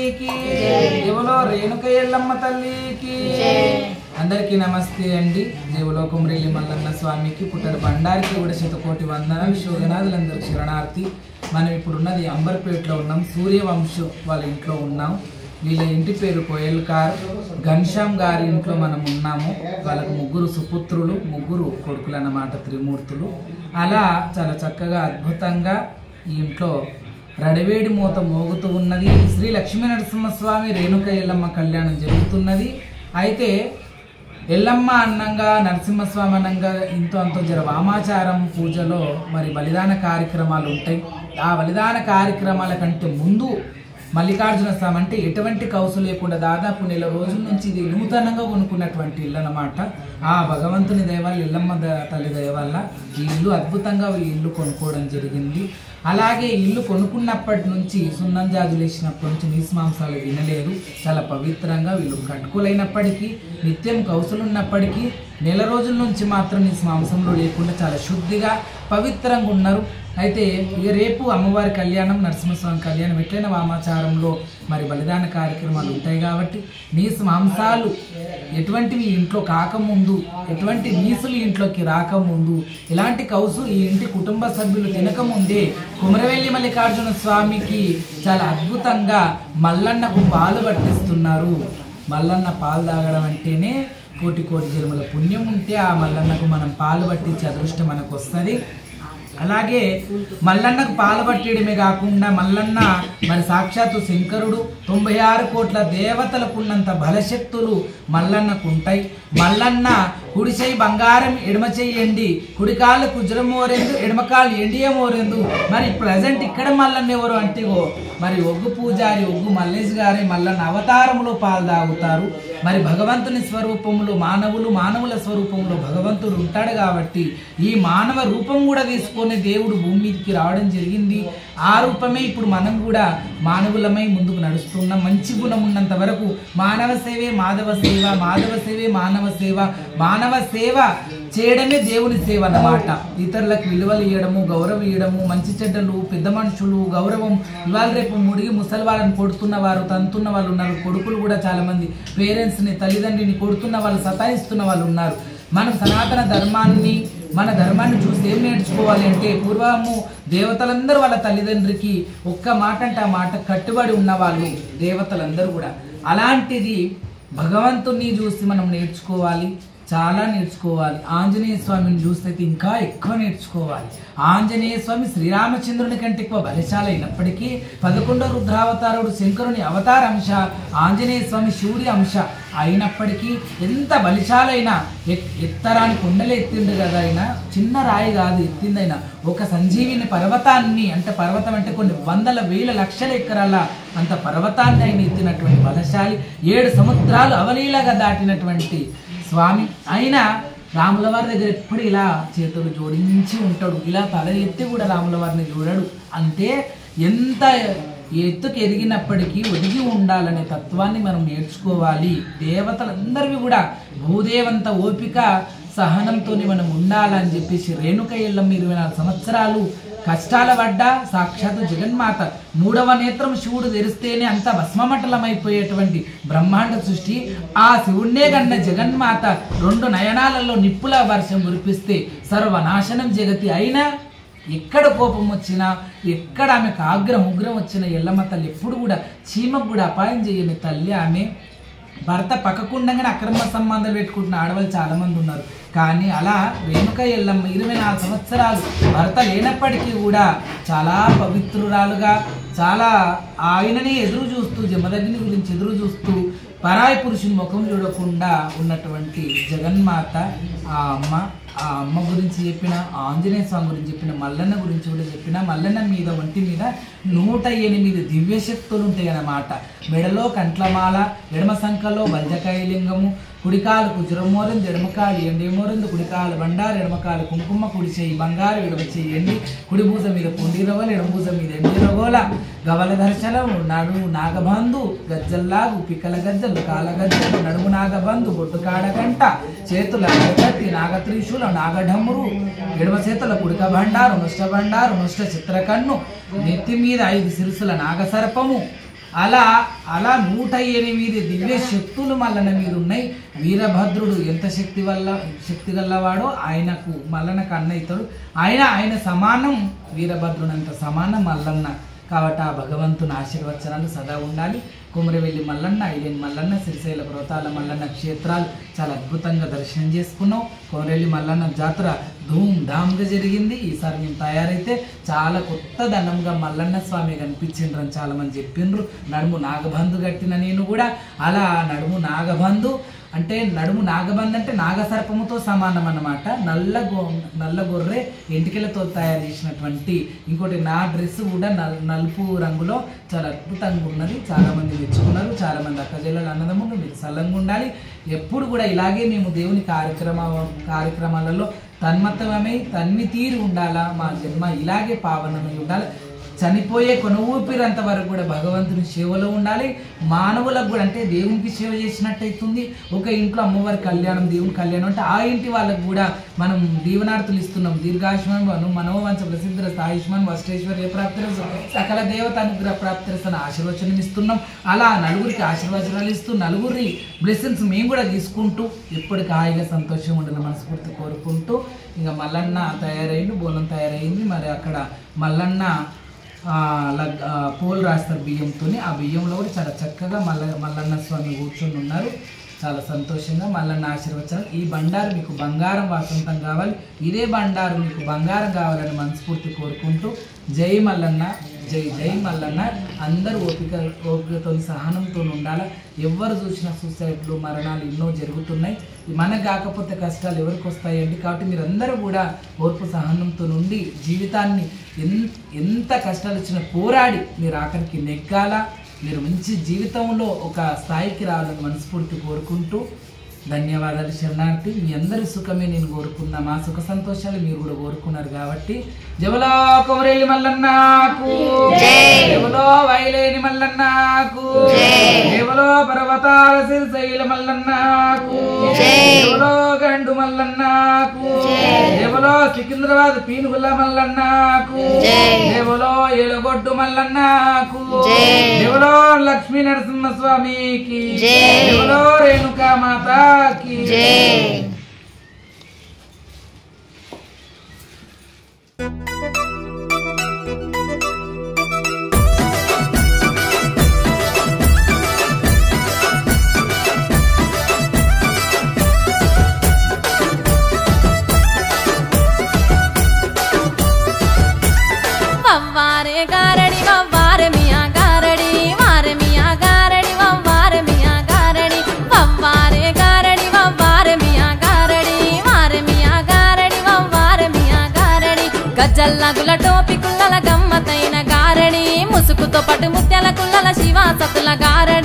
తల్లికి దేవులో రేణుక ఎల్లమ్మ తల్లికి అందరికీ నమస్తే అండి. జీవలోకం రేలి మల్లన్న స్వామికి పుట్టడు బండారికి కూడా శతకోటి వందనాలు. శోధనాదులందరికీ శరణార్థి. మనం ఇప్పుడున్నది అంబర్పేటలో ఉన్నాం. సూర్యవంశం వాళ్ళ ఇంట్లో ఉన్నాం. వీళ్ళ ఇంటి పేరు కోయల్కార్. ఘన్శ్యామ్ గారి ఇంట్లో మనం ఉన్నాము. వాళ్ళకు ముగ్గురు సుపుత్రులు, ముగ్గురు కొడుకులు అన్నమాట, త్రిమూర్తులు. అలా చాలా చక్కగా అద్భుతంగా ఈ ఇంట్లో రడవేడి మూత మోగుతూ ఉన్నది. శ్రీ లక్ష్మీ నరసింహస్వామి రేణుక ఎల్లమ్మ కళ్యాణం జరుగుతున్నది. అయితే ఎల్లమ్మ అన్నంగా నరసింహస్వామి అన్నంగా ఇంతో అంతో జర వామాచారం పూజలో మరి బలిదాన కార్యక్రమాలు ఉంటాయి. ఆ బలిదాన కార్యక్రమాల కంటే ముందు మల్లికార్జున స్వామి అంటే ఎటువంటి కౌసు లేకుండా దాదాపు 1 రోజుల నుంచి ఇది నూతనంగా కొనుక్కున్నటువంటి ఇల్లు అన్నమాట. ఆ భగవంతుని దయ వల్ల, ఎల్లమ్మ తల్లి దయ వల్ల ఈ ఇల్లు అద్భుతంగా ఈ ఇల్లు కొనుక్కోవడం జరిగింది. అలాగే ఇల్లు కొనుక్కున్నప్పటి నుంచి సున్నం జాజులు వేసినప్పటి నుంచి నీసు మాంసాలు వినలేదు. చాలా పవిత్రంగా వీళ్ళు కట్టుకోలేనప్పటికీ, నిత్యం కౌసులు ఉన్నప్పటికీ 1 రోజుల నుంచి మాత్రం నీసు మాంసంలో లేకుండా చాలా శుద్ధిగా పవిత్రంగా ఉన్నారు. అయితే ఇక రేపు అమ్మవారి కళ్యాణం, నరసింహస్వామి కళ్యాణం ఎట్లయినా వామాచారంలో మరి బలిదాన కార్యక్రమాలు ఉంటాయి కాబట్టి నీసు మాంసాలు ఎటువంటివి ఇంట్లో కాకముందు, ఎటువంటి నీసులు ఇంట్లోకి రాకముందు, ఇలాంటి కౌసు ఈ ఇంటి కుటుంబ సభ్యులు తినకముందే కుమరవెల్లి మల్లికార్జున స్వామికి చాలా అద్భుతంగా మల్లన్నకు పాలు పట్టిస్తున్నారు. మల్లన్న పాలు తాగడం అంటేనే కోటి కోటి జన్మల పుణ్యం ఉంటే ఆ మల్లన్నకు మనం పాలు పట్టించే అదృష్టం మనకు వస్తుంది. అలాగే మల్లన్నకు పాలు పట్టేయడమే కాకుండా మల్లన్న మరి సాక్షాత్తు శంకరుడు, 96 కోట్ల దేవతలకు ఉన్నంత బలశక్తులు మల్లన్నకు ఉంటాయి. మల్లన్న కుడి చెయ్యి బంగారం, ఎడమ చెయ్యి ఎండి, కుడికాళ్ళు కుజరం మోరెందు, ఎడమకాళ్ళు ఎండియ మోరెందు. మరి ప్రజెంట్ ఇక్కడ మల్లన్న ఎవరు అంటే మరి ఒగ్గు పూజారి, ఒగ్గు మల్లేష్ గారే మల్లన్న అవతారంలో పాలు తాగుతారు. మరి భగవంతుని స్వరూపంలో మానవుల స్వరూపంలో భగవంతుడు ఉంటాడు కాబట్టి ఈ మానవ రూపం కూడా తీసుకొని దేవుడు భూమి మీదకి రావడం జరిగింది. ఆ రూపమే ఇప్పుడు మనం కూడా మానవులమై ముందుకు నడుస్తున్నాం. మంచి గుణం ఉన్నంత వరకు మానవ సేవే మాధవ సేవ, మాధవ సేవే మానవ సేవ, మానవ సేవ చేయడమే దేవుని సేవ అన్నమాట. ఇతరులకు విలువలు ఇవ్వడము, గౌరవం ఇవ్వడము, మంచి చెడ్డలు, పెద్ద మనుషులు, గౌరవం. ఇవాళ రేపు ముడిగి ముసలి వాళ్ళని కొడుతున్న వారు, తంతున్న వాళ్ళు ఉన్నారు. కొడుకులు కూడా చాలా మంది పేరెంట్స్ని, తల్లిదండ్రిని కొడుతున్న వాళ్ళు, సతాయిస్తున్న వాళ్ళు ఉన్నారు. మనం సనాతన ధర్మాన్ని, మన ధర్మాన్ని చూసి ఏం నేర్చుకోవాలి అంటే పూర్వము దేవతలందరూ వాళ్ళ తల్లిదండ్రికి ఒక్క మాట అంటే ఆ మాట కట్టుబడి ఉన్నవాళ్ళు దేవతలందరూ కూడా. అలాంటిది భగవంతుని చూసి మనం నేర్చుకోవాలి, చాలా నేర్చుకోవాలి. ఆంజనేయ స్వామిని చూస్తే ఇంకా ఎక్కువ నేర్చుకోవాలి. ఆంజనేయ స్వామి శ్రీరామచంద్రుని కంటే ఎక్కువ బలశాలి అయినప్పటికీ 11వ రుద్రావతారుడు శంకరుని అవతార అంశ, ఆంజనేయ స్వామి శివుడి అంశ అయినప్పటికీ ఎంత బలిశాలైనా ఎత్తరాని కొండలు ఎత్తిండు కదా. అయినా చిన్న రాయి కాదు ఎత్తిందైనా, ఒక సంజీవిని పర్వతాన్ని, అంటే పర్వతం అంటే కొన్ని వందల వేల లక్షల ఎకరాల అంత పర్వతాన్ని ఆయన ఎత్తినటువంటి బలశాలి, 7 సముద్రాలు అవలీలగా దాటినటువంటి స్వామి. అయినా రాముల వారి దగ్గర ఎప్పుడు ఇలా చేతులు జోడించి ఉంటాడు, ఇలా తల ఎత్తి కూడా రాముల వారిని చూడడు. అంటే ఎంత ఎత్తుకు ఎదిగినప్పటికీ ఒదిగి ఉండాలనే తత్వాన్ని మనం నేర్చుకోవాలి. దేవతలందరివి కూడా భూదేవంత ఓపిక సహనంతో మనం ఉండాలని చెప్పేసి రేణుక ఎల్లమ్మ 24 సంవత్సరాలు కష్టాల పడ్డ సాక్షాత్తు జగన్మాత, 3వ నేత్రం శివుడు తెరిస్తేనే అంత భస్మమటలమైపోయేటువంటి బ్రహ్మాండ సృష్టి. ఆ శివుణ్ణే కన్న జగన్మాత 2 నయనాలలో నిప్పుల వర్షం కురిపిస్తే సర్వనాశనం జగతి. అయినా ఎక్కడ కోపం వచ్చినా, ఎక్కడ ఆమెకు ఉగ్రం వచ్చిన ఎల్లమ్మ తల్లి ఎప్పుడు కూడా చీమకు కూడా అపాయం చేయని తల్లి. ఆమె భర్త పక్కకుండగానే అక్రమ సంబంధాలు పెట్టుకుంటున్న ఆడవాళ్ళు చాలా మంది ఉన్నారు. కానీ అలా రేణుక ఎల్లమ్మ 24 సంవత్సరాలు భర్త లేనప్పటికీ కూడా చాలా పవిత్రురాలుగా, చాలా ఆయనని ఎదురు చూస్తూ, జమదగ్ని గురించి ఎదురు చూస్తూ, పరాయి పురుషుని ముఖం చూడకుండా ఉన్నటువంటి జగన్మాత ఆ అమ్మ గురించి చెప్పిన, ఆంజనేయ స్వామి గురించి చెప్పిన, మల్లన్న గురించి కూడా చెప్పిన. మల్లన్న మీద ఒంటి మీద 108 దివ్యశక్తులు ఉంటాయి అన్నమాట. మెడలో కంట్లమాల, ఎడమ సంఖలో వజ్రకాయ లింగము, కుడికాలు కుజరమోరందు, ఎడమకాలు ఎండేమోరందు, కుడికాలు బండారు, ఎడమకాలు కుంకుమ, కుడి చేయి బంగారు, ఎడమ చేయి ఎండి, కుడి భూజ మీద పుండి రవ్వలు, ఎడమ భూజ మీద ఎండి రగోల, గవల దర్శనం, నడుము నాగబంధు, గజ్జల్లాగు, పిక్కల గజ్జలు, కాల గజ్జలు, నడుము నాగబంధు, బొట్టు కాడగంట, చేతుల కత్తి, నాగత్రిశూల, నాగఢమ్మురు, ఎడమ చేతుల కుడిక బండారు, నుష్ట చిత్రకన్ను, నెత్తి మీద 5 శిరసుల నాగసర్పము, అలా అలా 108 దివ్య శక్తులు మల్లన్న మీద ఉన్నాయి. వీరభద్రుడు ఎంత శక్తి గల్లవాడో ఆయనకు మల్లన్నకు అన్న అవుతాడు. ఆయన సమానం, వీరభద్రునంత సమానం మల్లన్న. కాబట్టి ఆ భగవంతుని ఆశీర్వచనాలు సదా ఉండాలి. కొమరవెల్లి మల్లన్న, ఐలేని మల్లన్న, శ్రీశైల పర్వతాల మల్లన్న క్షేత్రాలు చాలా అద్భుతంగా దర్శనం చేసుకున్నాం. కొమరవెల్లి మల్లన్న జాతర ధూమ్ధామ్గా జరిగింది. ఈసారి మేము తయారైతే చాలా కొత్త దండంగా మల్లన్న స్వామి కనిపించిండ్రని చాలా మంది చెప్పిండ్రు. నడుము నాగబంధు కట్టిన నేను కూడా అలా నడుము నాగబంధు అంటే నాగసర్పముతో సమానం అన్నమాట. నల్ల గొర్రె ఎంటికలతో తయారు చేసినటువంటి ఇంకోటి నా డ్రెస్ కూడా నలుపు రంగులో చాలా అద్భుతంగా ఉన్నది. చాలా మంది మెచ్చుకున్నారు. చాలా మంది అక్కజెల్లలు అన్నదమ్ములు మీరు సల్లంగా ఉండాలి. ఎప్పుడు కూడా ఇలాగే మేము దేవుని కార్యక్రమాలలో తన్మత్తమై తన్మితీరు ఉండాలా. మా జన్మ ఇలాగే పావనమై ఉండాలి. చనిపోయే కొన ఊపిరంత వరకు కూడా భగవంతుని సేవలో ఉండాలి. మానవులకు కూడా అంటే దేవునికి సేవ చేసినట్టయితుంది. ఒక ఇంట్లో అమ్మవారి కళ్యాణం, దేవుని కళ్యాణం అంటే ఆ ఇంటి వాళ్ళకు కూడా మనం దీవనార్థులు ఇస్తున్నాం. దీర్ఘాయుష్మాన్ మనోవంచ ప్రసిద్ధ ఆయుష్మాన్ వష్టేశ్వర్య ప్రాప్తిరస్ సకల దేవత అనుగ్రహ ప్రాప్తిరస్ అని ఆశీర్వచనం ఇస్తున్నాం. అలా నలుగురికి ఆశీర్వచనాలు ఇస్తూ నలుగురి బ్లెస్సింగ్స్ మేము కూడా తీసుకుంటూ ఎప్పటికి హాయిగా సంతోషంగా ఉండాలని మనస్ఫూర్తి కోరుకుంటూ ఇంకా మల్లన్న తయారైంది, బోనం తయారైంది. మరి అక్కడ మల్లన్న పోలు రాస్తారు బియ్యంతో. ఆ బియ్యంలో కూడా చాలా చక్కగా మల్లన్న స్వామి కూర్చొని ఉన్నారు. చాలా సంతోషంగా మల్లన్న ఆశీర్వచనం. ఈ బండారు మీకు బంగారం వాసంతం కావాలి, ఇదే బండారు మీకు బంగారం కావాలని మనస్ఫూర్తి కోరుకుంటూ జై మల్లన్న, జై జై మల్లన్న. అందరూ ఓపికతో సహనంతో ఉండాలి. ఎవరు చూసినా సూసైడ్లు మరణాలు ఎన్నో జరుగుతున్నాయి. మనకు కాకపోతే కష్టాలు ఎవరికి వస్తాయండి. కాబట్టి మీరు అందరూ కూడా ఓర్పు సహనంతో నుండి జీవితాన్ని ఎంత కష్టాలు వచ్చినా పోరాడి మీరు ఆఖరికి నెగ్గాల. మీరు మంచి జీవితంలో ఒక స్థాయికి రావాలని మనస్ఫూర్తి కోరుకుంటూ ధన్యవాదాలు. శరణార్థి. మీ అందరి సుఖమే నేను కోరుకున్నా. మా సుఖ సంతోషాలు మీరు కూడా కోరుకున్నారు కాబట్టి జవలో కొమరెల్లి మల్లన్నకు, జవలో వైలేని మల్లన్నకు, జవలో పర్వతాల శ్రీశైల మల్లన్నకు, జవలో గండు మల్లన్నకు, జవలో సికింద్రాబాద్ పీనుగుల మల్లన్నకు, జవలో ఏలగొడ్డు మల్లన్నకు, జవలో లక్ష్మీ నరసింహ స్వామికి, జవలో రేణుకా మాతాకి జై. వవ్వారే గారడి వవ్వారే మియా గారడి వారే మియా గారడి వవ్వారే మియా గారడి వవ్వారే గారడి వవ్వారే మియా గారడి వారే మియా గారడి వవ్వారే మియా గారడి గజ్జల్లగుల టోపి కుల్లల గమ్మతైన గారడి ముసుకుతో పట్టు ముత్యాల కుల్లల శివాసతుల గారడి